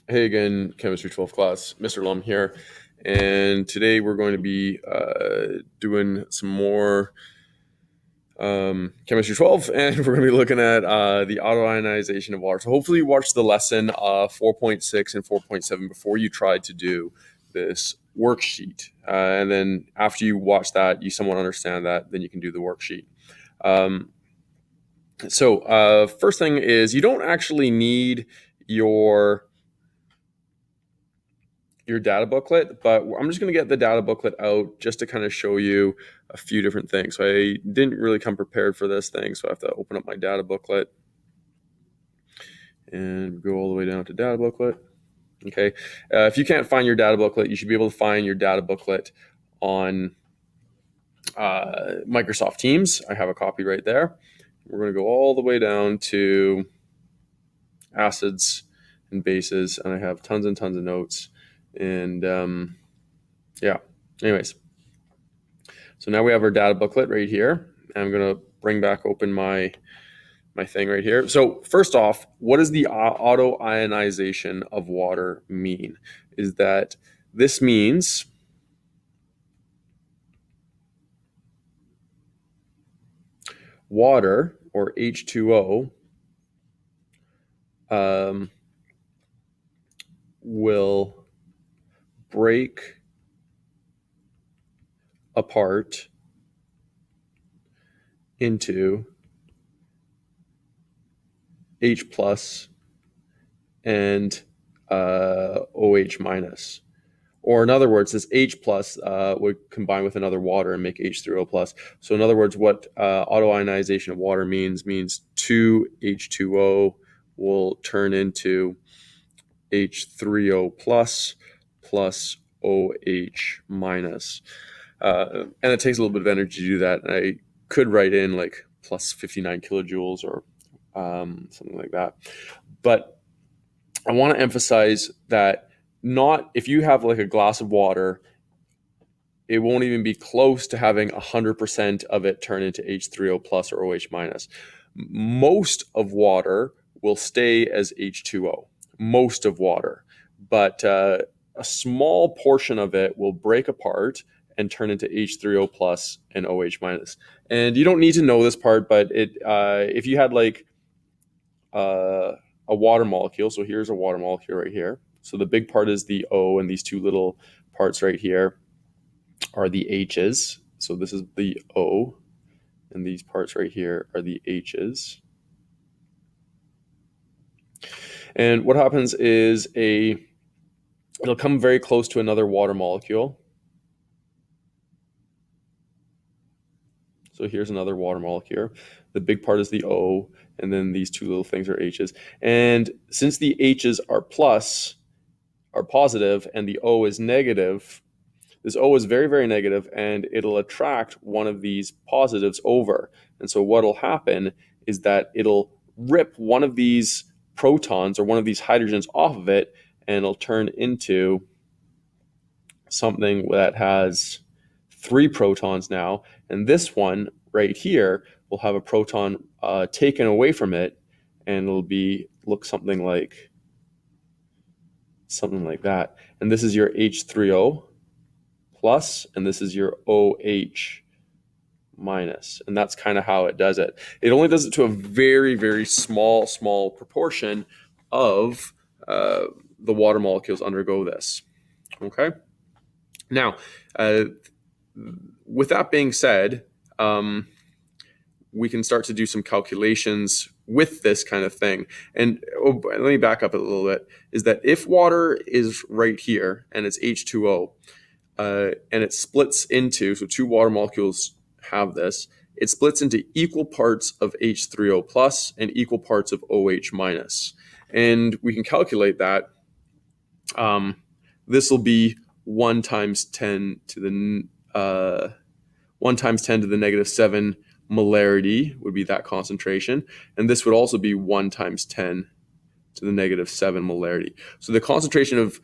Hey again, Chemistry 12 class, Mr. Lum here, and today we're going to be doing some more Chemistry 12, and we're going to be looking at the autoionization of water. So hopefully you watched the lesson 4.6 and 4.7 before you tried to do this worksheet, and then after you watch that, you somewhat understand that, then you can do the worksheet. First thing is you don't actually need your data booklet, but I'm just going to get the data booklet out just to kind of show you a few different things. So I didn't really come prepared for this thing, so I have to open up my data booklet and go all the way down to data booklet. Okay, if you can't find your data booklet, you should be able to find your data booklet on Microsoft Teams. I have a copy right there. We're going to go all the way down to acids and bases, and I have tons and tons of notes. And yeah, anyways. So now we have our data booklet right here. I'm going to bring back open my thing right here. So first off, what does the autoionization of water mean? Is that this means water, or H2O, will break apart into H plus and OH minus. Or in other words, this H plus would combine with another water and make H3O plus. So in other words, what autoionization of water means 2 H2O will turn into H3O plus OH minus. And it takes a little bit of energy to do that. And I could write in like plus 59 kilojoules or something like that. But I want to emphasize that not if you have like a glass of water, it won't even be close to having 100% of it turn into H3O plus or OH minus. Most of water will stay as H2O, most of water, but a small portion of it will break apart and turn into H3O plus and OH minus. And you don't need to know this part, but if you had like a water molecule, so here's a water molecule right here. So the big part is the O, and these two little parts right here are the H's. So this is the O, and these parts right here are the H's. And what happens is it'll come very close to another water molecule. So here's another water molecule. The big part is the O, and then these two little things are H's. And since the H's are positive, and the O is negative, this O is very, very negative, and it'll attract one of these positives over. And so what'll happen is that it'll rip one of these protons or one of these hydrogens off of it, and it'll turn into something that has 3 protons now. And this one right here will have a proton taken away from it, and it'll look something like that. And this is your H3O plus, and this is your OH minus. And that's kind of how it does it. It only does it to a very, very small proportion of the water molecules undergo this. Okay. Now, with that being said, we can start to do some calculations with this kind of thing. And let me back up a little bit, is that if water is right here and it's H2O, and it splits into, so 2 water molecules have this, it splits into equal parts of H3O plus and equal parts of OH minus. And we can calculate that. This will be 1 times 10 to the 1 times 10 to the negative 7 molarity would be that concentration. And this would also be 1 times 10 to the negative 7 molarity. So the concentration of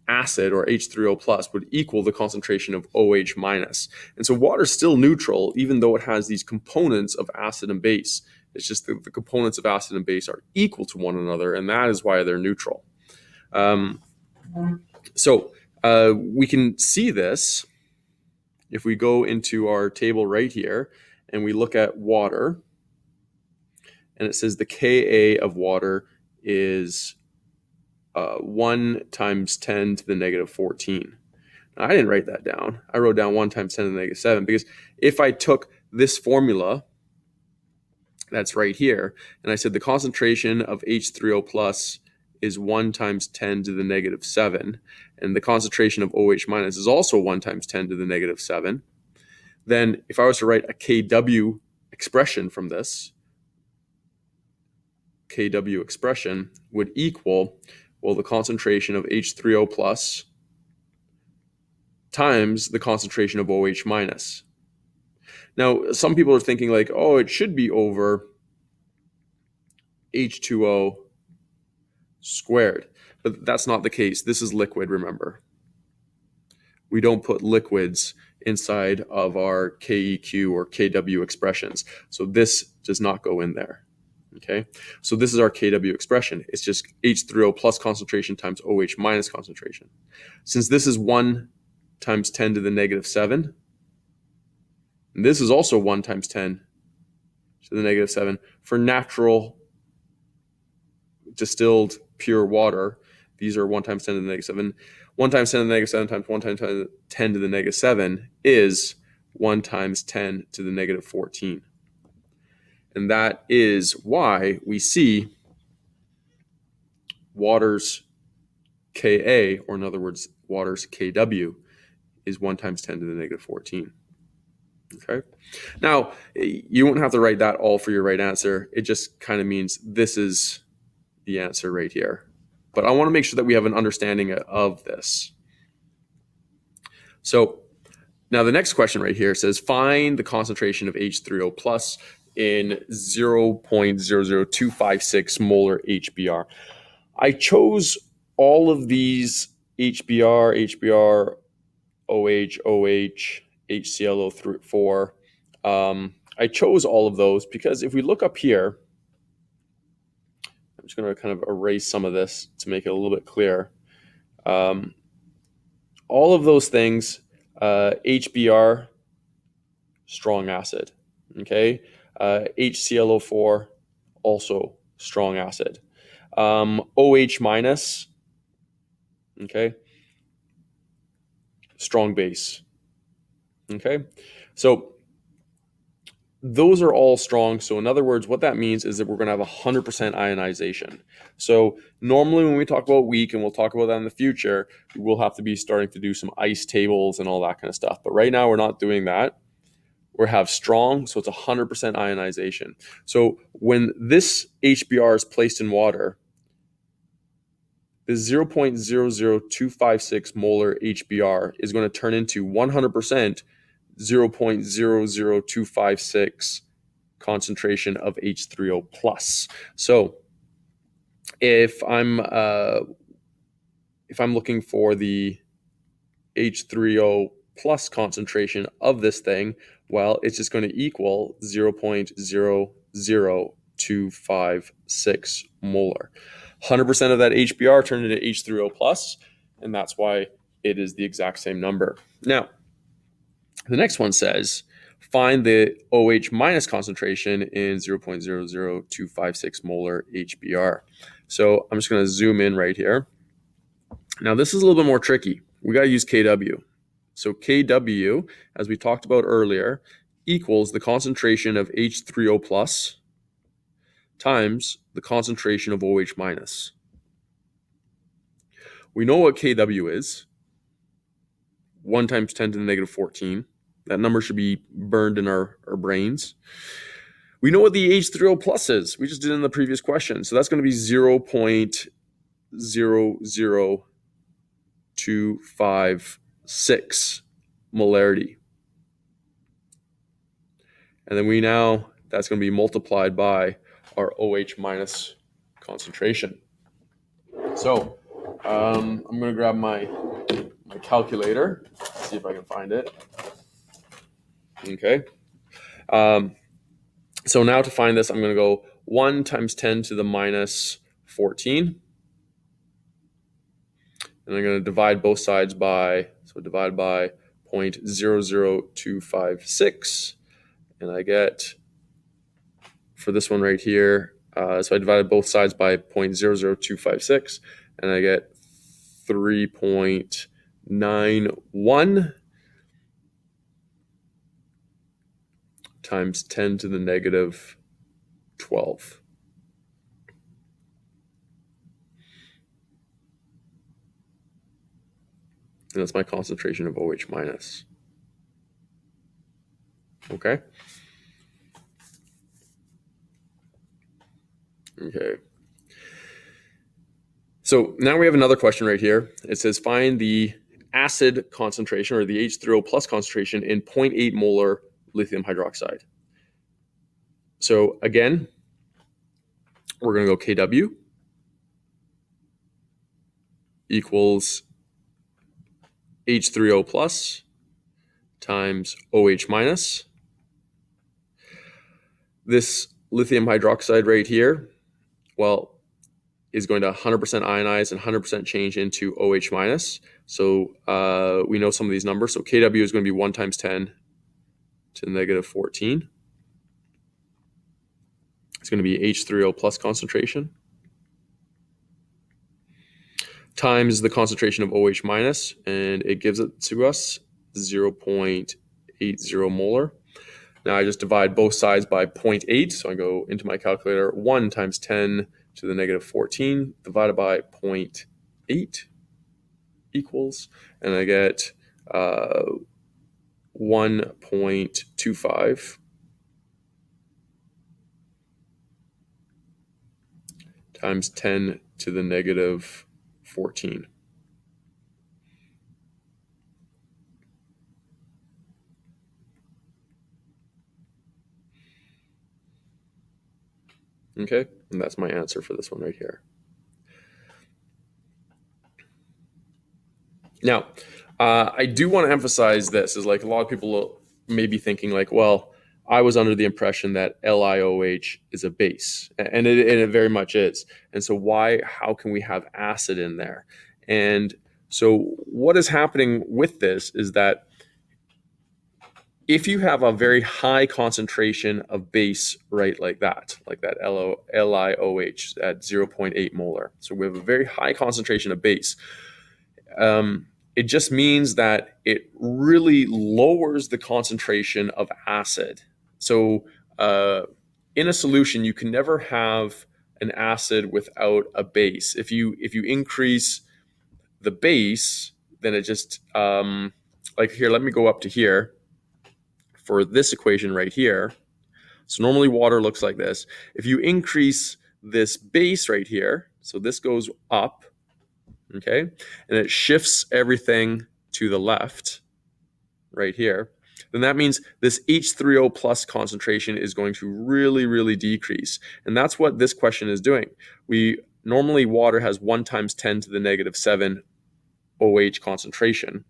acid, or H3O plus, would equal the concentration of OH minus. And so water is still neutral, even though it has these components of acid and base. It's just the components of acid and base are equal to one another, and that is why they're neutral. So we can see this if we go into our table right here and we look at water, and it says the Ka of water is 1 times 10 to the negative 14. Now, I didn't write that down. I wrote down 1 times 10 to the negative 7 because if I took this formula that's right here and I said the concentration of H3O plus is 1 times 10 to the negative 7, and the concentration of OH minus is also 1 times 10 to the negative 7, then if I was to write a Kw expression from this, Kw expression would equal, well, the concentration of H3O plus times the concentration of OH minus. Now, some people are thinking like, oh, it should be over H2O squared, but that's not the case. This is liquid, remember. We don't put liquids inside of our KEQ or KW expressions. So this does not go in there. Okay, so this is our KW expression. It's just H3O plus concentration times OH minus concentration. Since this is 1 times 10 to the negative 7, and this is also 1 times 10 to the negative 7, for natural distilled pure water, these are 1 times 10 to the negative 7. 1 times 10 to the negative 7 times 1 times 10 to the negative 7 is 1 times 10 to the negative 14. And that is why we see water's Ka, or in other words, water's Kw, is 1 times 10 to the negative 14. Okay. Now, you won't have to write that all for your right answer. It just kind of means this is the answer right here. But I want to make sure that we have an understanding of this. So now the next question right here says, find the concentration of H3O plus in 0.00256 molar HBr. I chose all of these HBr, OH, HClO4. I chose all of those because if we look up here, I'm just going to kind of erase some of this to make it a little bit clearer. All of those things, HBr, strong acid. Okay. HClO4, also strong acid. OH minus, okay, strong base. Okay, so those are all strong. So in other words, what that means is that we're going to have 100% ionization. So normally when we talk about weak, and we'll talk about that in the future, we'll have to be starting to do some ice tables and all that kind of stuff. But right now we're not doing that. We have strong, so it's 100% ionization. So when this HBr is placed in water, the 0.00256 molar HBr is going to turn into 100% 0.00256 concentration of H3O plus. So if I'm looking for the H3O plus concentration of this thing, well, it's just going to equal 0.00256 molar. 100% of that HBr turned into H3O plus, and that's why it is the exact same number. Now, the next one says, find the OH minus concentration in 0.00256 molar HBr. So I'm just going to zoom in right here. Now, this is a little bit more tricky. We got to use Kw. So Kw, as we talked about earlier, equals the concentration of H3O plus times the concentration of OH minus. We know what Kw is. 1 times 10 to the negative 14. That number should be burned in our brains. We know what the H3O plus is. We just did it in the previous question. So that's going to be 0.00256 molarity. And then that's going to be multiplied by our OH minus concentration. So I'm going to grab my calculator, see if I can find it. Okay. So now to find this, I'm going to go 1 times 10 to the minus 14 And I'm going to divide both sides by, so divide by 0.00256. And I get, for this one right here, so I divided both sides by 0.00256, and I get 3.91 times 10 to the negative 12. And that's my concentration of OH minus. Okay. Okay. So now we have another question right here. It says find the acid concentration, or the H3O plus concentration, in 0.8 molar lithium hydroxide. So again, we're going to go Kw equals H3O plus times OH minus. This lithium hydroxide right here, well, is going to 100% ionize and 100% change into OH minus. So we know some of these numbers. So Kw is going to be 1 times 10 to the negative 14. It's going to be H3O plus concentration times the concentration of OH minus, and it gives it to us 0.80 molar. Now I just divide both sides by 0.8, so I go into my calculator, 1 times 10 to the negative 14 divided by 0.8 equals, and I get 1.25 times 10 to the negative 14. Okay, and that's my answer for this one right here. Now, I do want to emphasize this, is like a lot of people may be thinking like, well, I was under the impression that LiOH is a base, and it very much is. And so how can we have acid in there? And so what is happening with this is that if you have a very high concentration of base, right, like that LiOH at 0.8 molar, so we have a very high concentration of base, it just means that it really lowers the concentration of acid. So in a solution, you can never have an acid without a base. If you increase the base, then it just, like here, let me go up to here for this equation right here. So normally water looks like this. If you increase this base right here, so this goes up, okay, and it shifts everything to the left right here, then that means this H3O plus concentration is going to really, really decrease. And that's what this question is doing. Normally water has 1 times 10 to the negative 7 OH concentration,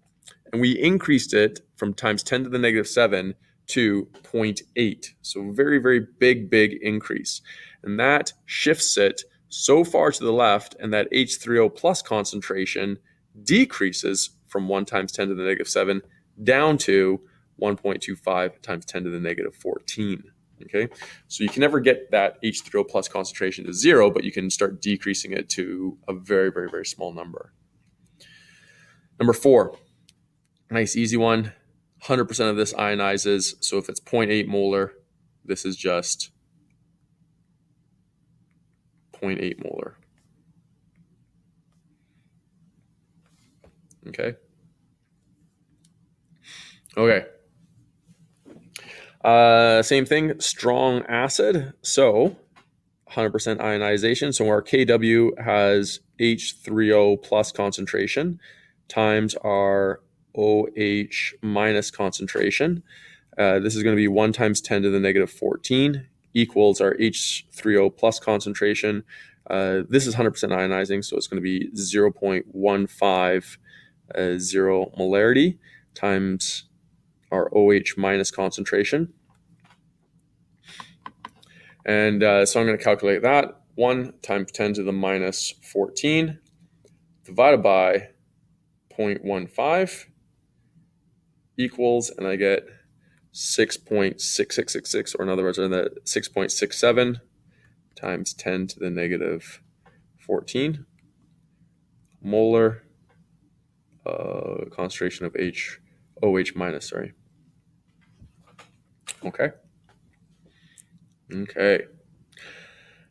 and we increased it from times 10 to the negative 7 to 0.8. So very, very big increase. And that shifts it so far to the left, and that H3O plus concentration decreases from 1 times 10 to the negative 7 down to 1.25 times 10 to the negative 14. Okay, so you can never get that H3O plus concentration to 0, but you can start decreasing it to a very, very, very small number. Number 4, nice easy one. 100% of this ionizes. So if it's 0.8 molar, this is just 0.8 molar. Okay. Okay. Same thing, strong acid. So 100% ionization. So our Kw has H3O plus concentration times our OH minus concentration. This is going to be 1 times 10 to the negative 14 equals our H3O plus concentration. This is 100% ionizing, so it's going to be 0.150 molarity times our OH minus concentration. And so I'm going to calculate that. 1 times 10 to the minus 14 divided by 0.15 equals, and I get 6.6666, or in other words, 6.67 times 10 to the negative 14 molar concentration of OH minus, sorry. Okay.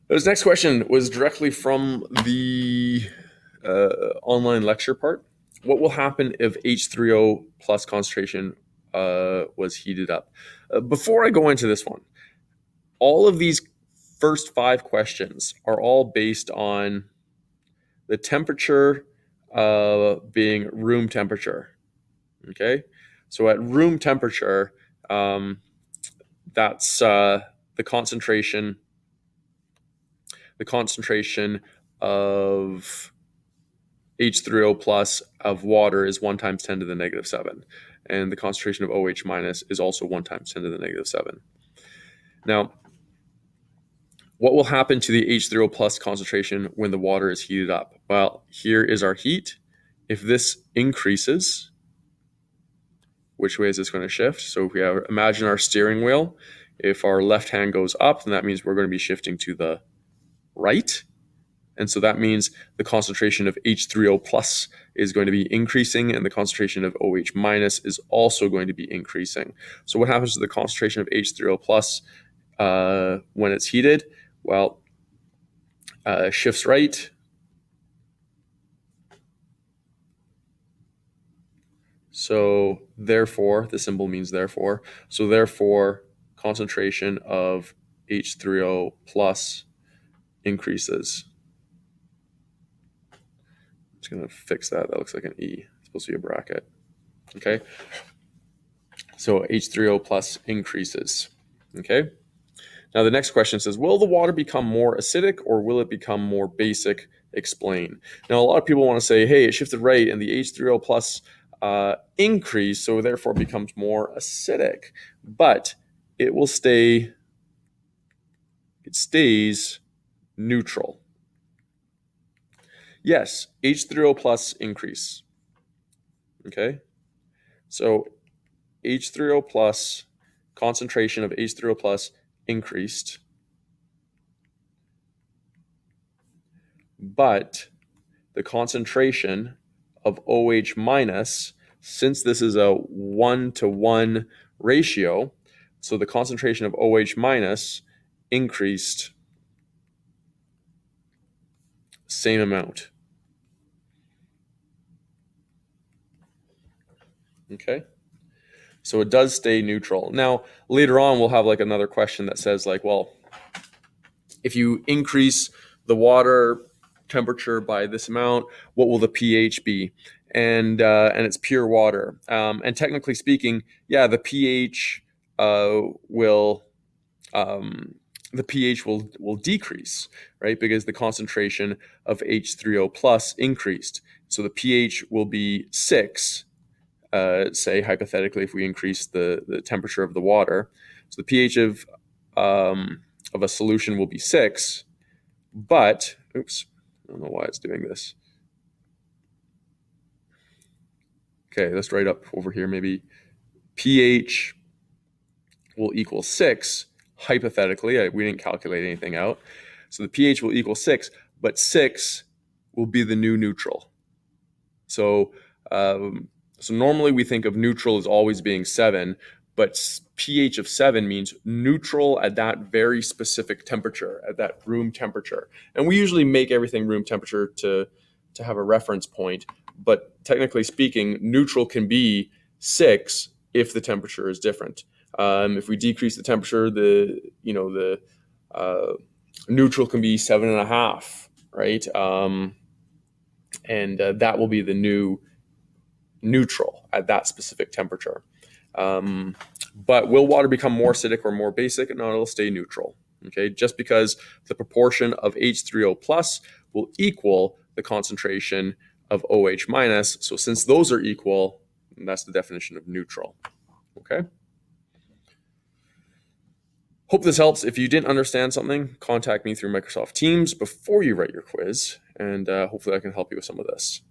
This next question was directly from the online lecture part. What will happen if H3O plus concentration was heated up? Before I go into this one, all of these first 5 questions are all based on the temperature being room temperature. Okay, so at room temperature, that's the concentration of H3O plus of water is 1 times 10 to the negative 7. And the concentration of OH minus is also 1 times 10 to the negative 7. Now, what will happen to the H3O plus concentration when the water is heated up? Well, here is our heat. If this increases, which way is this going to shift? So if we imagine our steering wheel, if our left hand goes up, then that means we're going to be shifting to the right. And so that means the concentration of H3O plus is going to be increasing, and the concentration of OH minus is also going to be increasing. So what happens to the concentration of H3O plus when it's heated? Well, shifts right. So therefore, the symbol means therefore. So therefore, concentration of H3O plus increases. I'm just going to fix that. That looks like an E. It's supposed to be a bracket. Okay. So H3O plus increases. Okay. Now the next question says, will the water become more acidic or will it become more basic? Explain. Now a lot of people want to say, hey, it shifted right and the H3O plus increased, so therefore becomes more acidic. But it will stay, it stays neutral. Yes, H3O plus increase. Okay. So H3O plus, concentration of H3O plus increased, but the concentration of OH minus, since this is a 1-to-1 ratio, so the concentration of OH minus increased same amount. Okay. So it does stay neutral. Now, later on, we'll have like another question that says like, well, if you increase the water temperature by this amount, what will the pH be? And it's pure water. And technically speaking, yeah, the pH will decrease, right? Because the concentration of H3O plus increased. So the pH will be 6. Say hypothetically, if we increase the temperature of the water, so the pH of a solution will be 6, but oops, I don't know why it's doing this. Okay, let's write up over here. Maybe pH will equal 6 hypothetically. We didn't calculate anything out, so the pH will equal 6, but 6 will be the new neutral. So normally we think of neutral as always being 7, but pH of 7 means neutral at that very specific temperature, at that room temperature. And we usually make everything room temperature to have a reference point, but technically speaking, neutral can be 6 if the temperature is different. If we decrease the temperature, the neutral can be 7.5, right? And that will be the new neutral at that specific temperature. But will water become more acidic or more basic? No, it'll stay neutral. Okay, just because the proportion of H3O plus will equal the concentration of OH minus. So since those are equal, that's the definition of neutral. Okay. Hope this helps. If you didn't understand something, contact me through Microsoft Teams before you write your quiz, and hopefully I can help you with some of this.